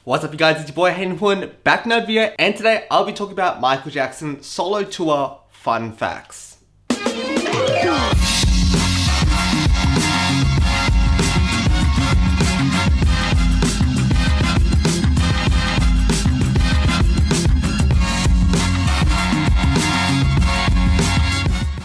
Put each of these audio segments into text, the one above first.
What's up you guys, it's your boy Hayden Huynh, back in another video, and today I'll be talking about Michael Jackson solo tour fun facts.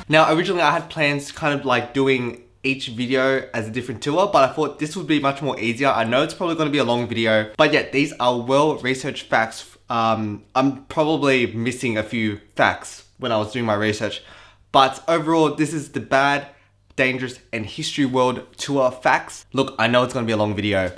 Now originally I had plans kind of like doing each video as a different tour, but I thought this would be much more easier. I know it's probably going to be a long video, but yeah, these are well-researched facts. I'm probably missing a few facts when I was doing my research, but overall, this is the Bad, Dangerous, and History World Tour facts. Look, I know it's going to be a long video,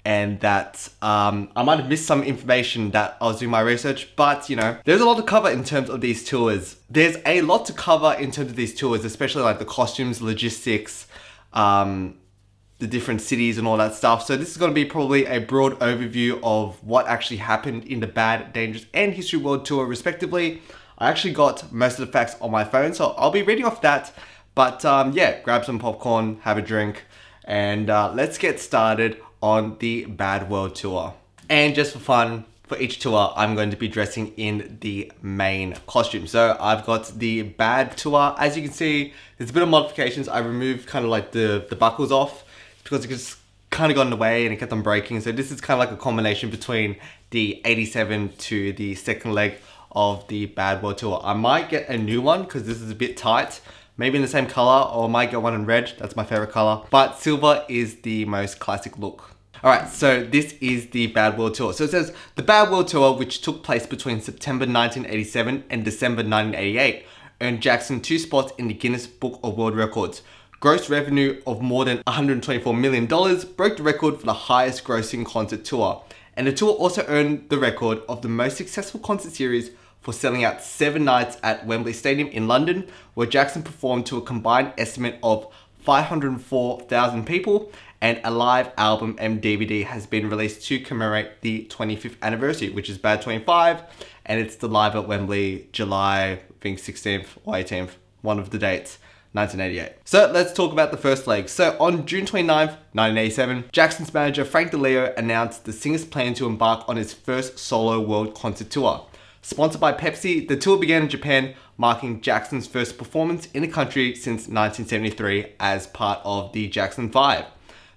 and that I might have missed some information that I was doing my research, but you know, there's a lot to cover in terms of these tours. There's a lot to cover in terms of these tours, especially like the costumes, logistics, the different cities and all that stuff. So this is going to be probably a broad overview of what actually happened in the Bad, Dangerous, and History World Tour respectively. I actually got most of the facts on my phone, so I'll be reading off that. But yeah, grab some popcorn, have a drink, and let's get started on the Bad World Tour. And just for fun, for each tour, I'm going to be dressing in the main costume. So I've got the Bad Tour. As you can see, there's a bit of modifications. I removed kind of like the buckles off because it just kind of got in the way and it kept on breaking. So this is kind of like a combination between the 87 to the second leg of the Bad World Tour. I might get a new one because this is a bit tight. Maybe in the same color, or I might get one in red. That's my favorite color. But silver is the most classic look. Alright, so this is the Bad World Tour. So it says, the Bad World Tour, which took place between September 1987 and December 1988, earned Jackson 2 spots in the Guinness Book of World Records. Gross revenue of more than $124 million broke the record for the highest grossing concert tour. And the tour also earned the record of the most successful concert series for selling out 7 nights at Wembley Stadium in London, where Jackson performed to a combined estimate of 504,000 people, and a live album and DVD has been released to commemorate the 25th anniversary, which is Bad 25, and it's the live at Wembley, July, I think 16th or 18th, one of the dates, 1988. So let's talk about the first leg. So on June 29th, 1987, Jackson's manager Frank DeLeo announced the singer's plan to embark on his first solo world concert tour. Sponsored by Pepsi, the tour began in Japan, marking Jackson's first performance in the country since 1973 as part of the Jackson 5.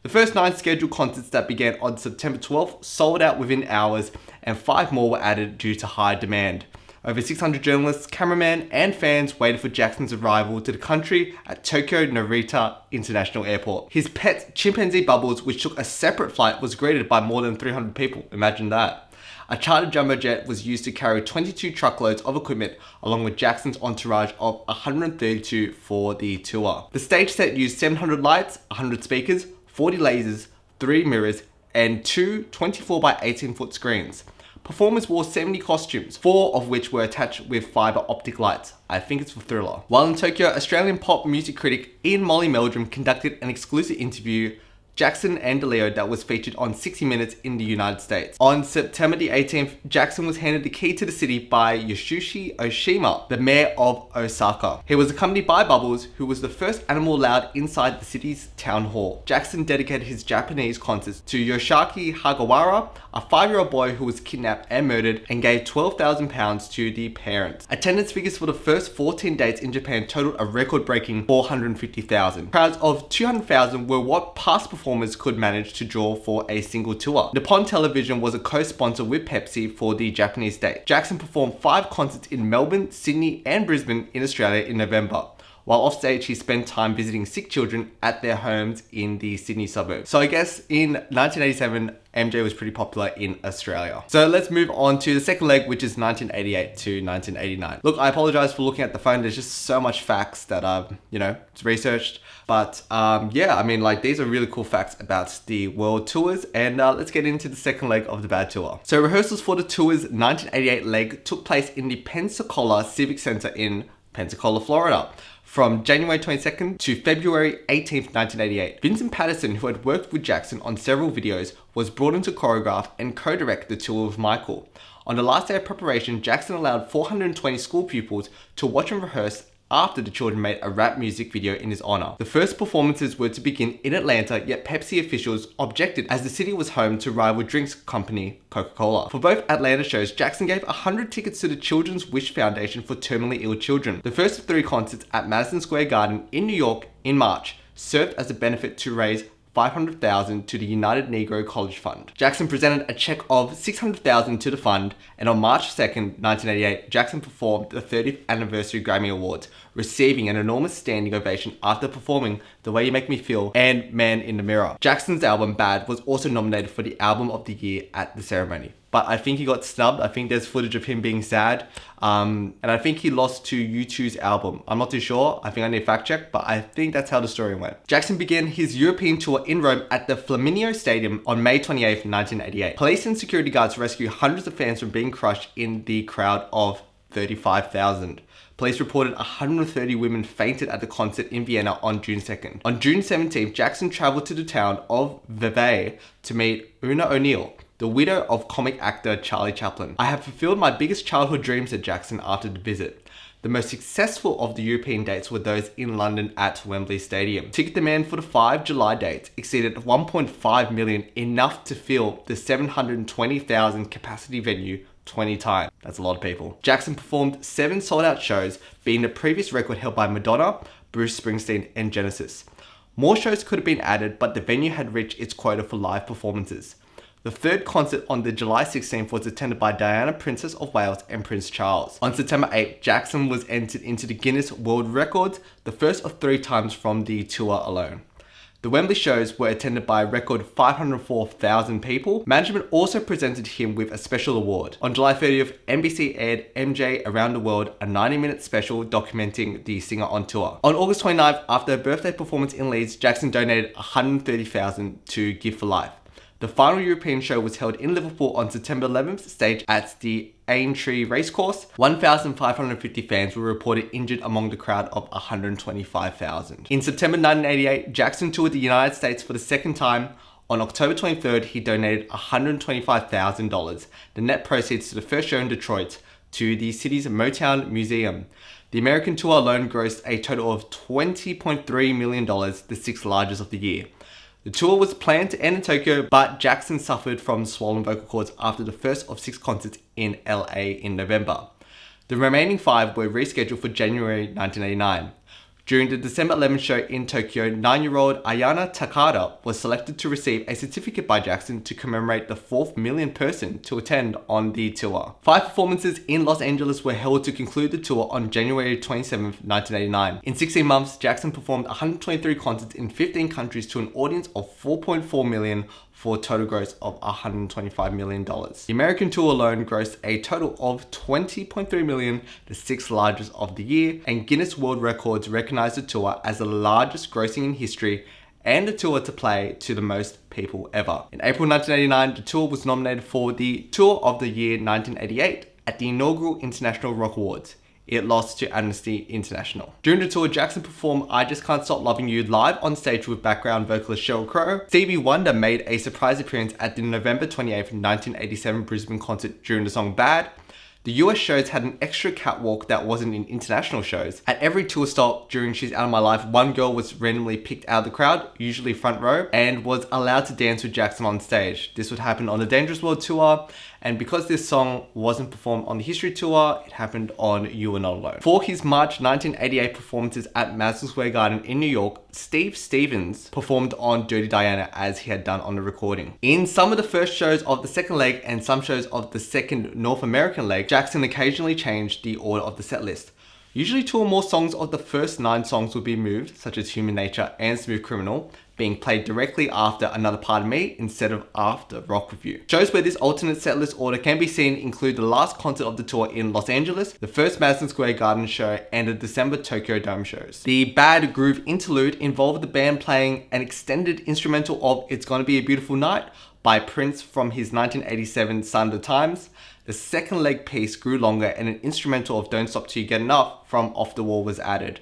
The first 9 scheduled concerts that began on September 12th sold out within hours, and 5 more were added due to high demand. Over 600 journalists, cameramen, and fans waited for Jackson's arrival to the country at Tokyo Narita International Airport. His pet chimpanzee Bubbles, which took a separate flight, was greeted by more than 300 people. Imagine that. A chartered jumbo jet was used to carry 22 truckloads of equipment, along with Jackson's entourage of 132 for the tour. The stage set used 700 lights, 100 speakers, 40 lasers, 3 mirrors, and 2 24 by 18 foot screens. Performers wore 70 costumes, 4 of which were attached with fiber optic lights. I think it's for Thriller. While in Tokyo, Australian pop music critic Ian Molly Meldrum conducted an exclusive interview Jackson and DeLeo that was featured on 60 Minutes in the United States. On September the 18th, Jackson was handed the key to the city by Yasushi Oshima, the mayor of Osaka. He was accompanied by Bubbles, who was the first animal allowed inside the city's town hall. Jackson dedicated his Japanese concerts to Yoshiaki Hagawara, a 5-year-old boy who was kidnapped and murdered, and gave £12,000 to the parents. Attendance figures for the first 14 dates in Japan totaled a record-breaking 450,000. Crowds of 200,000 were what past performers could manage to draw for a single tour. Nippon Television was a co-sponsor with Pepsi for the Japanese date. Jackson performed 5 concerts in Melbourne, Sydney, and Brisbane in Australia in November. While offstage, he spent time visiting sick children at their homes in the Sydney suburbs. So I guess in 1987, MJ was pretty popular in Australia. So let's move on to the second leg, which is 1988 to 1989. Look, I apologize for looking at the phone. There's just so much facts that I've, it's researched. But yeah, I mean, like, these are really cool facts about the world tours. And let's get into the second leg of the Bad Tour. So rehearsals for the tour's 1988 leg took place in the Pensacola Civic Center in Pensacola, Florida, from January 22nd to February 18th, 1988. Vincent Patterson, who had worked with Jackson on several videos, was brought in to choreograph and co-direct the tour with Michael. On the last day of preparation, Jackson allowed 420 school pupils to watch and rehearse after the children made a rap music video in his honor. The first performances were to begin in Atlanta, yet Pepsi officials objected as the city was home to rival drinks company Coca-Cola. For both Atlanta shows, Jackson gave 100 tickets to the Children's Wish Foundation for terminally ill children. The first of 3 concerts at Madison Square Garden in New York in March served as a benefit to raise $500,000 to the United Negro College Fund. Jackson presented a check of $600,000 to the fund, and on March 2nd, 1988, Jackson performed the 30th anniversary Grammy Awards, receiving an enormous standing ovation after performing The Way You Make Me Feel and Man in the Mirror. Jackson's album Bad was also nominated for the Album of the Year at the ceremony, but I think he got snubbed. I think there's footage of him being sad, and I think he lost to U2's album. I'm not too sure. I think I need to fact check, but I think that's how the story went. Jackson began his European tour in Rome at the Flaminio Stadium on May 28th, 1988. Police and security guards rescued hundreds of fans from being crushed in the crowd of 35,000. Police reported 130 women fainted at the concert in Vienna on June 2nd. On June 17th, Jackson traveled to the town of Vevey to meet Una O'Neill, the widow of comic actor Charlie Chaplin. "I have fulfilled my biggest childhood dream," said Jackson after the visit. The most successful of the European dates were those in London at Wembley Stadium. Ticket demand for the 5 July dates exceeded 1.5 million, enough to fill the 720,000 capacity venue 20 times. That's a lot of people. Jackson performed 7 sold-out shows, beating the previous record held by Madonna, Bruce Springsteen, and Genesis. More shows could have been added, but the venue had reached its quota for live performances. The third concert on the July 16th was attended by Diana, Princess of Wales, and Prince Charles. On September 8th, Jackson was entered into the Guinness World Records, the first of 3 times from the tour alone. The Wembley shows were attended by a record 504,000 people. Management also presented him with a special award. On July 30th, NBC aired MJ Around the World, a 90-minute special documenting the singer on tour. On August 29th, after a birthday performance in Leeds, Jackson donated $130,000 to Give for Life. The final European show was held in Liverpool on September 11th, staged at the Aintree Racecourse. 1,550 fans were reported injured among the crowd of 125,000. In September 1988, Jackson toured the United States for the second time. On October 23rd, he donated $125,000, the net proceeds to the first show in Detroit, to the city's Motown Museum. The American tour alone grossed a total of $20.3 million, the 6th largest of the year. The tour was planned to end in Tokyo, but Jackson suffered from swollen vocal cords after the first of 6 concerts in LA in November. The remaining 5 were rescheduled for January 1989. During the December 11th show in Tokyo, 9-year-old Ayana Takada was selected to receive a certificate by Jackson to commemorate the 4th millionth person to attend on the tour. 5 performances in Los Angeles were held to conclude the tour on January 27th, 1989. In 16 months, Jackson performed 123 concerts in 15 countries to an audience of 4.4 million, for a total gross of $125 million. The American tour alone grossed a total of $20.3 million, the 6th largest of the year, and Guinness World Records recognized the tour as the largest grossing in history and the tour to play to the most people ever. In April 1989, the tour was nominated for the Tour of the Year 1988 at the inaugural International Rock Awards. It lost to Amnesty International. During the tour, Jackson performed I Just Can't Stop Loving You live on stage with background vocalist Sheryl Crow. Stevie Wonder made a surprise appearance at the November 28th, 1987 Brisbane concert during the song Bad. The US shows had an extra catwalk that wasn't in international shows. At every tour stop during She's Out of My Life, one girl was randomly picked out of the crowd, usually front row, and was allowed to dance with Jackson on stage. This would happen on the Dangerous World Tour, and because this song wasn't performed on the History Tour, it happened on You Are Not Alone. For his March 1988 performances at Madison Square Garden in New York, Steve Stevens performed on Dirty Diana as he had done on the recording. In some of the first shows of the second leg and some shows of the second North American leg, Jackson occasionally changed the order of the set list. Usually 2 or more songs of the first 9 songs would be moved, such as Human Nature and Smooth Criminal, being played directly after Another Part of Me instead of after Rock Review. Shows where this alternate setlist order can be seen include the last concert of the tour in Los Angeles, the first Madison Square Garden show, and the December Tokyo Dome shows. The Bad Groove interlude involved the band playing an extended instrumental of It's Gonna Be a Beautiful Night by Prince from his 1987 Sign of the Times. The second leg piece grew longer and an instrumental of Don't Stop Till You Get Enough from Off the Wall was added.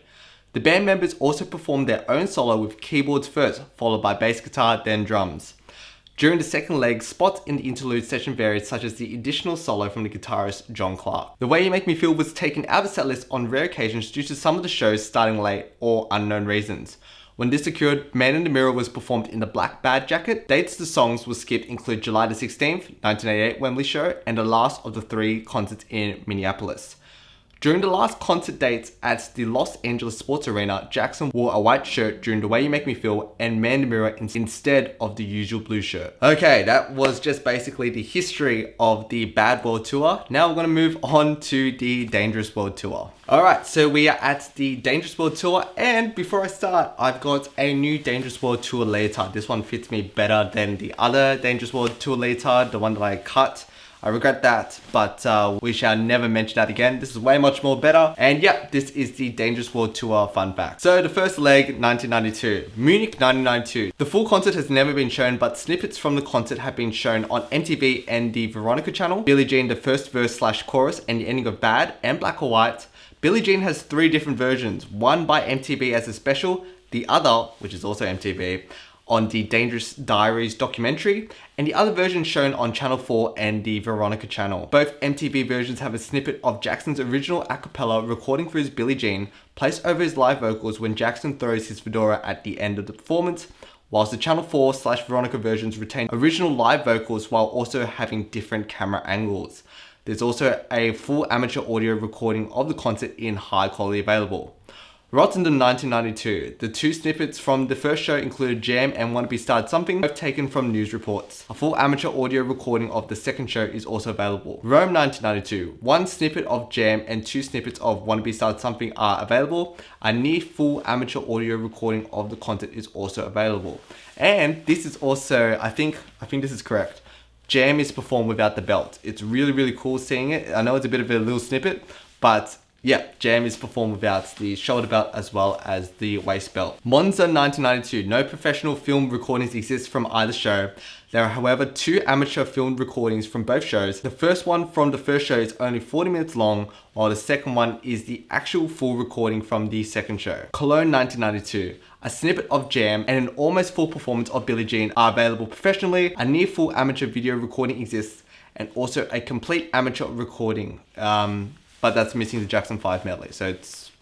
The band members also performed their own solo with keyboards first, followed by bass guitar, then drums. During the second leg, spots in the interlude session varied, such as the additional solo from the guitarist John Clark. The Way You Make Me Feel was taken out of the setlist on rare occasions due to some of the shows starting late or unknown reasons. When this occurred, Man in the Mirror was performed in the black bad jacket. Dates the songs were skipped include July the 16th, 1988 Wembley show, and the last of the 3 concerts in Minneapolis. During the last concert dates at the Los Angeles Sports Arena, Jackson wore a white shirt during The Way You Make Me Feel and Man in the Mirror instead of the usual blue shirt. Okay, that was just basically the history of the Bad World Tour. Now we're going to move on to the Dangerous World Tour. Alright, so we are at the Dangerous World Tour, and before I start, I've got a new Dangerous World Tour leotard. This one fits me better than the other Dangerous World Tour leotard, the one that I cut. I regret that, but we shall never mention that again. This is way much more better. And yeah, this is the Dangerous World Tour fun fact. So the first leg, 1992. Munich 1992. The full concert has never been shown, but snippets from the concert have been shown on MTV and the Veronica channel. Billie Jean, the first verse / chorus, and the ending of Bad and Black or White. Billie Jean has 3 different versions. One by MTV as a special, the other, which is also MTV, on the Dangerous Diaries documentary, and the other version shown on Channel 4 and the Veronica channel. Both MTV versions have a snippet of Jackson's original a cappella recording for his Billie Jean placed over his live vocals when Jackson throws his fedora at the end of the performance, whilst the Channel 4 / Veronica versions retain original live vocals while also having different camera angles. There's also a full amateur audio recording of the concert in high quality available. Rotterdam 1992. The 2 snippets from the first show included Jam and Wanna Be Started Something, both taken from news reports. A full amateur audio recording of the second show is also available. Rome 1992. 1 snippet of Jam and 2 snippets of Wanna Be Started Something are available. A near full amateur audio recording of the concert is also available. And this is also, I think this is correct. Jam is performed without the belt. It's really cool seeing it. I know it's a bit of a little snippet, but yeah, Jam is performed without the shoulder belt as well as the waist belt. Monza 1992. No professional film recordings exist from either show. There are, however, 2 amateur filmed recordings from both shows. The first one from the first show is only 40 minutes long, while the second one is the actual full recording from the second show. Cologne 1992. A snippet of Jam and an almost full performance of Billie Jean are available professionally. A near full amateur video recording exists, and also a complete amateur recording. But that's missing the Jackson 5 medley, so it's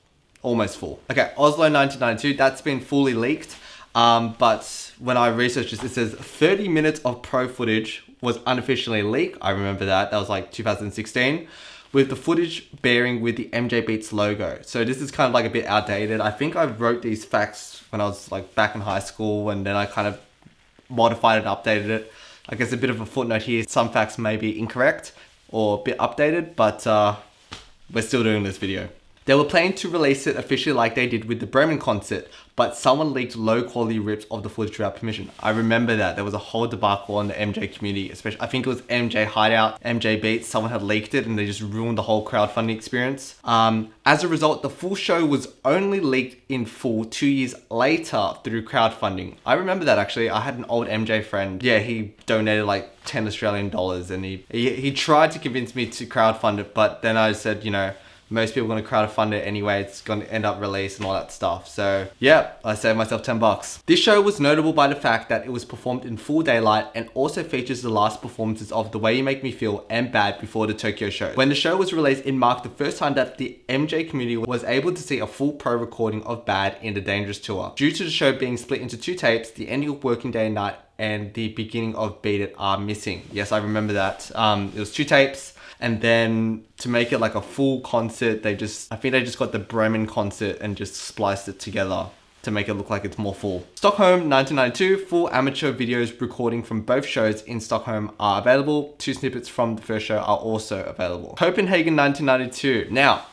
almost full. Okay, Oslo 1992, that's been fully leaked, but when I researched this, it says 30 minutes of pro footage was unofficially leaked. I remember that was like 2016, with the footage bearing with the MJ Beats logo. So this is kind of like a bit outdated. I think I wrote these facts when I was like back in high school, and then I kind of modified and updated it. I guess a bit of a footnote here, some facts may be incorrect or a bit updated, but we're still doing this video. They were planning to release it officially like they did with the Bremen concert, but someone leaked low quality rips of the footage without permission. I remember that. There was a whole debacle on the MJ community, especially, I think it was MJ Hideout, MJ Beats, someone had leaked it and they just ruined the whole crowdfunding experience. As a result, the full show was only leaked in full 2 years later through crowdfunding. I remember that actually. I had an old MJ friend. Yeah, he donated like 10 Australian dollars and he tried to convince me to crowdfund it, but then I said, you know, most people are going to crowdfund it anyway. It's going to end up released and all that stuff. So yeah, I saved myself 10 bucks. This show was notable by the fact that it was performed in full daylight and also features the last performances of The Way You Make Me Feel and Bad before the Tokyo show. When the show was released, it marked the first time that the MJ community was able to see a full pro recording of Bad in the Dangerous Tour. Due to the show being split into 2 tapes, the ending of Working Day and Night and the beginning of Beat It are missing. Yes, I remember that. It was 2 tapes. And then to make it like a full concert, I think they just got the Bremen concert and just spliced it together to make it look like it's more full. Stockholm 1992, full amateur videos recording from both shows in Stockholm are available. 2 snippets from the first show are also available. Copenhagen 1992. Now,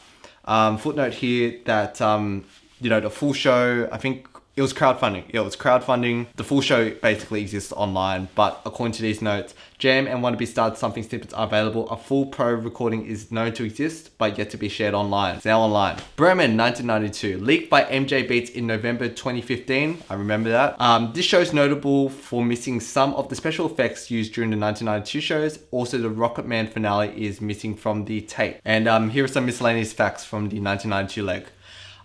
footnote here that, you know, the full show, I think it was crowdfunding. Yeah, it was crowdfunding. The full show basically exists online, but according to these notes, Jam and Wanna Be Started Something snippets are available. A full pro recording is known to exist, but yet to be shared online. It's now online. Bremen 1992, leaked by MJ Beats in November 2015. I remember that. This show is notable for missing some of the special effects used during the 1992 shows. Also, the Rocket Man finale is missing from the tape. And here are some miscellaneous facts from the 1992 leg.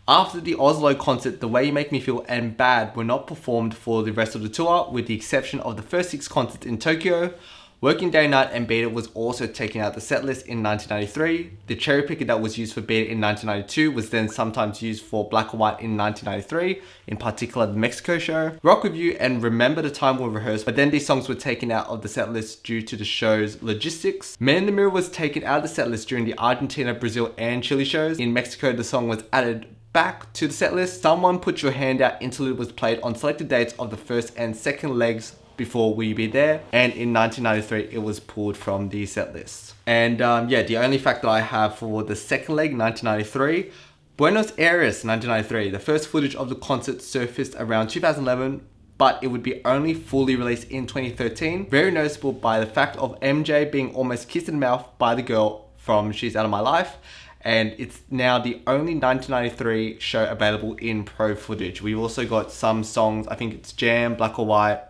After the Oslo concert, The Way You Make Me Feel and Bad were not performed for the rest of the tour, with the exception of the first 6 concerts in Tokyo. Working Day, Night and Beat It was also taken out of the setlist in 1993. The cherry picker that was used for Beat It in 1992 was then sometimes used for Black or White in 1993, in particular the Mexico show. Rock With You and Remember the Time were rehearsed, but then these songs were taken out of the setlist due to the show's logistics. Man in the Mirror was taken out of the setlist during the Argentina, Brazil and Chile shows. In Mexico, the song was added back to the setlist. Someone Put Your Hand Out interlude was played on selected dates of the first and second legs before We Be There, and in 1993 it was pulled from the set list. And yeah, the only fact that I have for the second leg, 1993, Buenos Aires 1993, the first footage of the concert surfaced around 2011, but it would be only fully released in 2013. Very noticeable by the fact of MJ being almost kissed in the mouth by the girl from She's Out of My Life, and it's now the only 1993 show available in pro footage. We've also got some songs, I think it's Jam, Black or White,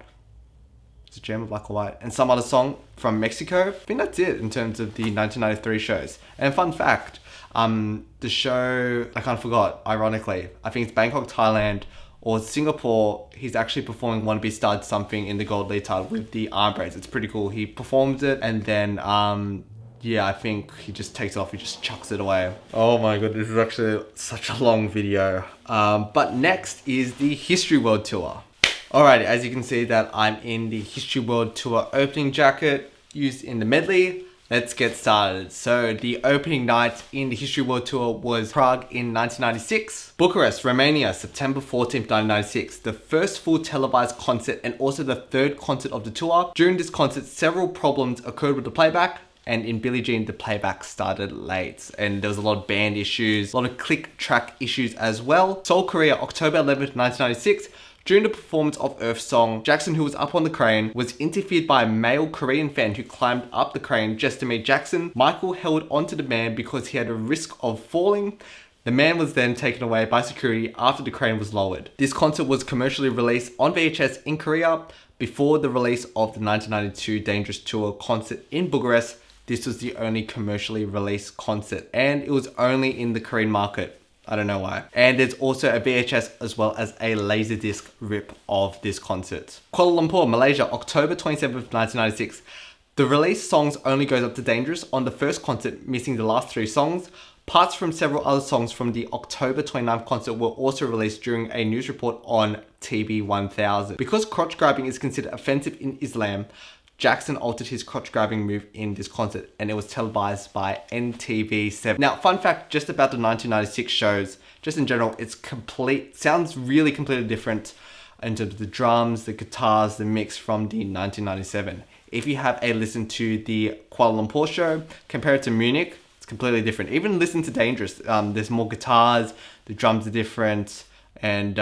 Jam of Black or White, and some other song from Mexico. I think that's it in terms of the 1993 shows. And fun fact, the show, I kind of forgot, ironically, I think it's Bangkok, Thailand, or Singapore, he's actually performing Wannabe Stud Something in the gold leotard with the arm braids. It's pretty cool. He performs it and then, yeah, I think he just takes it off, he just chucks it away. Oh my god, this is actually such a long video. But next is the History World Tour. Alright, as you can see that I'm in the History World Tour opening jacket used in the medley. Let's get started. So the opening night in the History World Tour was Prague in 1996. Bucharest, Romania, September 14th, 1996. The first full televised concert and also the third concert of the tour. During this concert, several problems occurred with the playback. And in Billie Jean, the playback started late. And there was a lot of band issues, a lot of click track issues as well. Seoul, Korea, October 11th, 1996. During the performance of Earth Song, Jackson, who was up on the crane, was interfered by a male Korean fan who climbed up the crane just to meet Jackson. Michael held onto the man because he had a risk of falling. The man was then taken away by security after the crane was lowered. This concert was commercially released on VHS in Korea before the release of the 1992 Dangerous Tour concert in Bucharest. This was the only commercially released concert, and it was only in the Korean market. I don't know why. And there's also a VHS as well as a Laserdisc rip of this concert. Kuala Lumpur, Malaysia, October 27th, 1996. The released songs only goes up to Dangerous on the first concert, missing the last 3 songs. Parts from several other songs from the October 29th concert were also released during a news report on TB 1000. Because crotch grabbing is considered offensive in Islam, Jackson altered his crotch grabbing move in this concert, and it was televised by NTV7. Now, fun fact just about the 1996 shows, just in general, sounds really completely different in terms of the drums, the guitars, the mix from the 1997. If you have a listen to the Kuala Lumpur show, compare it to Munich, it's completely different. Even listen to Dangerous, there's more guitars, the drums are different. And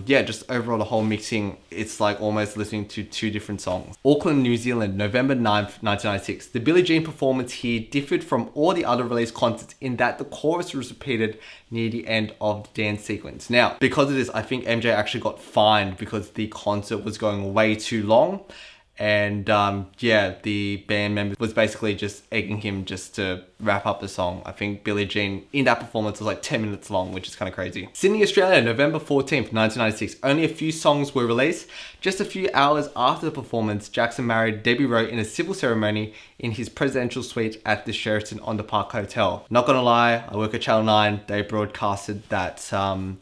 yeah, just overall the whole mixing, it's like almost listening to 2 different songs. Auckland, New Zealand, November 9th, 1996. The Billie Jean performance here differed from all the other released concerts in that the chorus was repeated near the end of the dance sequence. Now, because of this, I think MJ actually got fined because the concert was going way too long. And yeah, the band member was basically just egging him just to wrap up the song. I think Billie Jean in that performance was like 10 minutes long, which is kind of crazy. Sydney, Australia, November 14th, 1996. Only a few songs were released. Just a few hours after the performance, Jackson married Debbie Rowe in a civil ceremony in his presidential suite at the Sheraton on the Park Hotel. Not gonna lie, I work at Channel 9. They broadcasted that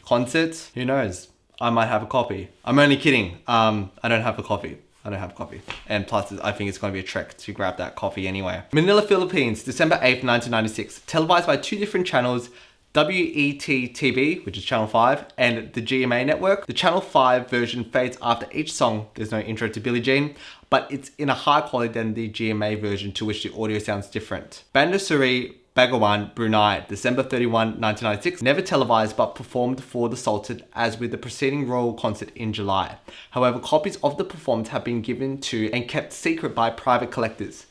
concert. Who knows? I might have a copy. I'm only kidding. I don't have a copy. I don't have coffee. And plus, I think it's going to be a trek to grab that coffee anyway. Manila, Philippines, December 8th, 1996. Televised by 2 different channels, WET-TV, which is Channel 5, and the GMA network. The Channel 5 version fades after each song. There's no intro to Billie Jean, but it's in a higher quality than the GMA version, to which the audio sounds different. Bandar Seri Begawan, Brunei, December 31, 1996. Never televised but performed for the Sultan as with the preceding royal concert in July. However, copies of the performance have been given to and kept secret by private collectors.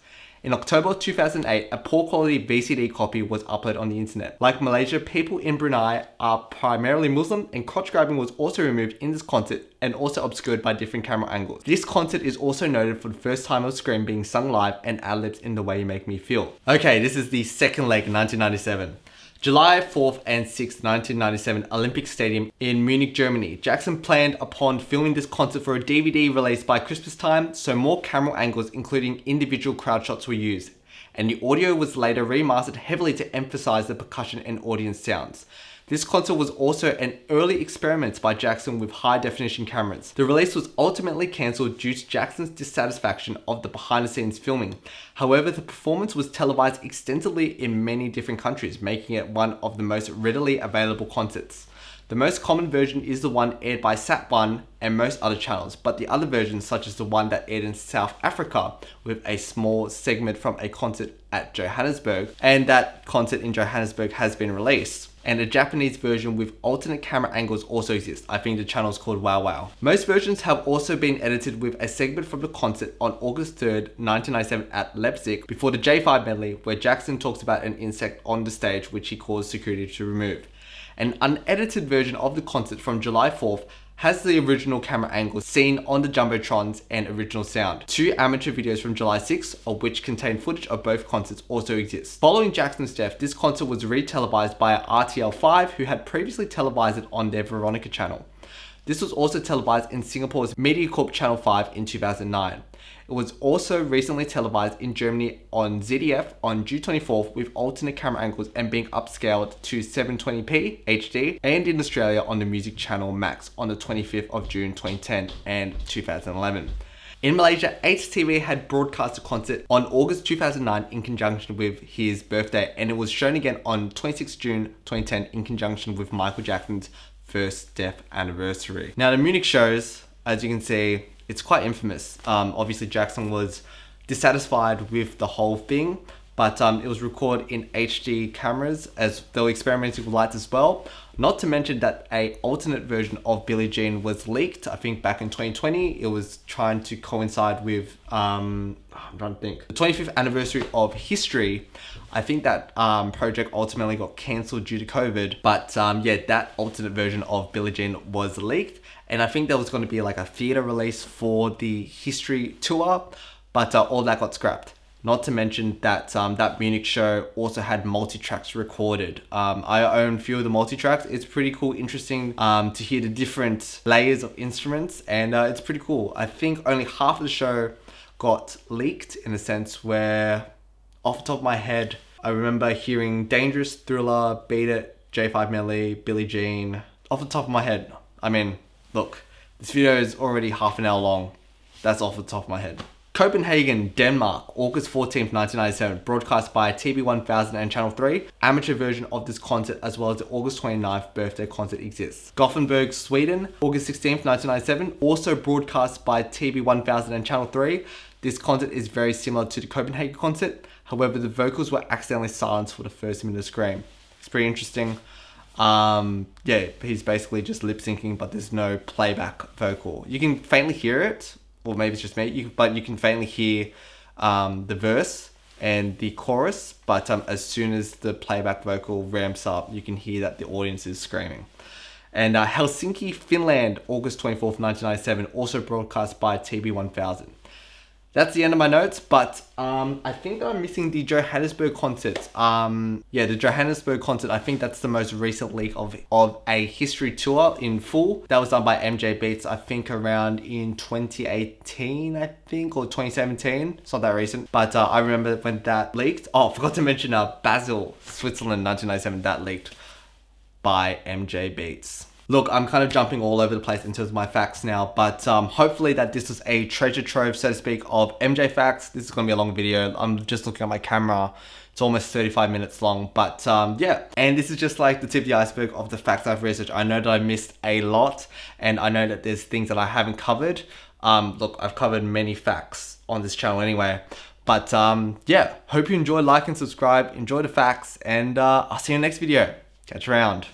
In October 2008, a poor quality VCD copy was uploaded on the internet. Like Malaysia, people in Brunei are primarily Muslim, and crotch grabbing was also removed in this concert and also obscured by different camera angles. This concert is also noted for the first time of Scream being sung live and ad-libs in The Way You Make Me Feel. Okay, this is the second leg, 1997. July 4th and 6th, 1997, Olympic Stadium in Munich, Germany. Jackson planned upon filming this concert for a DVD release by Christmas time, so more camera angles including individual crowd shots were used, and the audio was later remastered heavily to emphasize the percussion and audience sounds. This concert was also an early experiment by Jackson with high-definition cameras. The release was ultimately cancelled due to Jackson's dissatisfaction of the behind-the-scenes filming. However, the performance was televised extensively in many different countries, making it one of the most readily available concerts. The most common version is the one aired by Sat1 and most other channels, but the other versions, such as the one that aired in South Africa with a small segment from a concert at Johannesburg, and that concert in Johannesburg has been released. And a Japanese version with alternate camera angles also exists. I think the channel is called Wow Wow. Most versions have also been edited with a segment from the concert on August 3rd, 1997 at Leipzig before the J5 medley, where Jackson talks about an insect on the stage which he calls security to remove. An unedited version of the concert from July 4th has the original camera angles seen on the Jumbotrons and original sound. 2 amateur videos from July 6th, of which contain footage of both concerts, also exist. Following Jackson's death, this concert was re-televised by RTL5, who had previously televised it on their Veronica channel. This was also televised in Singapore's MediaCorp Channel 5 in 2009. It was also recently televised in Germany on ZDF on June 24th with alternate camera angles and being upscaled to 720p HD, and in Australia on the Music Channel Max on the 25th of June 2010 and 2011. In Malaysia, HTV had broadcast the concert on August 2009 in conjunction with his birthday, and it was shown again on 26 June 2010 in conjunction with Michael Jackson's first death anniversary. Now, the Munich shows, as you can see, it's quite infamous. Obviously, Jackson was dissatisfied with the whole thing, but it was recorded in HD cameras as they were experimenting with lights as well. Not to mention that an alternate version of Billie Jean was leaked, I think back in 2020. It was trying to coincide with, I'm trying to think, the 25th anniversary of History. I think that project ultimately got cancelled due to COVID, but yeah, that alternate version of Billie Jean was leaked. And I think there was going to be like a theater release for the History tour, but all that got scrapped. Not to mention that that Munich show also had multi-tracks recorded. I own a few of the multi-tracks. It's pretty cool, interesting to hear the different layers of instruments, and it's pretty cool. I think only half of the show got leaked, in a sense where, off the top of my head, I remember hearing Dangerous, Thriller, Beat It, J5 Medley, Billie Jean. Off the top of my head, I mean, look, this video is already half an hour long. That's off the top of my head. Copenhagen, Denmark, August 14th, 1997, broadcast by TV1000 and Channel 3. Amateur version of this concert as well as the August 29th birthday concert exists. Gothenburg, Sweden, August 16th, 1997, also broadcast by TV1000 and Channel 3. This concert is very similar to the Copenhagen concert. However, the vocals were accidentally silenced for the first minute of scream. It's pretty interesting. Yeah, he's basically just lip syncing, but there's no playback vocal. You can faintly hear it, or maybe it's just me, but you can faintly hear the verse and the chorus, but as soon as the playback vocal ramps up, you can hear that the audience is screaming. And Helsinki, Finland, August 24th, 1997, also broadcast by TB1000. That's the end of my notes, but I think that I'm missing the Johannesburg concert. Yeah, the Johannesburg concert, I think that's the most recent leak of a History tour in full. That was done by MJ Beats, I think around in 2018, I think, or 2017. It's not that recent, but I remember when that leaked. Oh, I forgot to mention Basel, Switzerland, 1997, that leaked by MJ Beats. Look, I'm kind of jumping all over the place in terms of my facts now, but hopefully that this was a treasure trove, so to speak, of MJ facts. This is going to be a long video. I'm just looking at my camera. It's almost 35 minutes long, but yeah. And this is just like the tip of the iceberg of the facts I've researched. I know that I missed a lot, and I know that there's things that I haven't covered. Look, I've covered many facts on this channel anyway. But yeah, hope you enjoy, like and subscribe, enjoy the facts, and I'll see you in the next video. Catch you around.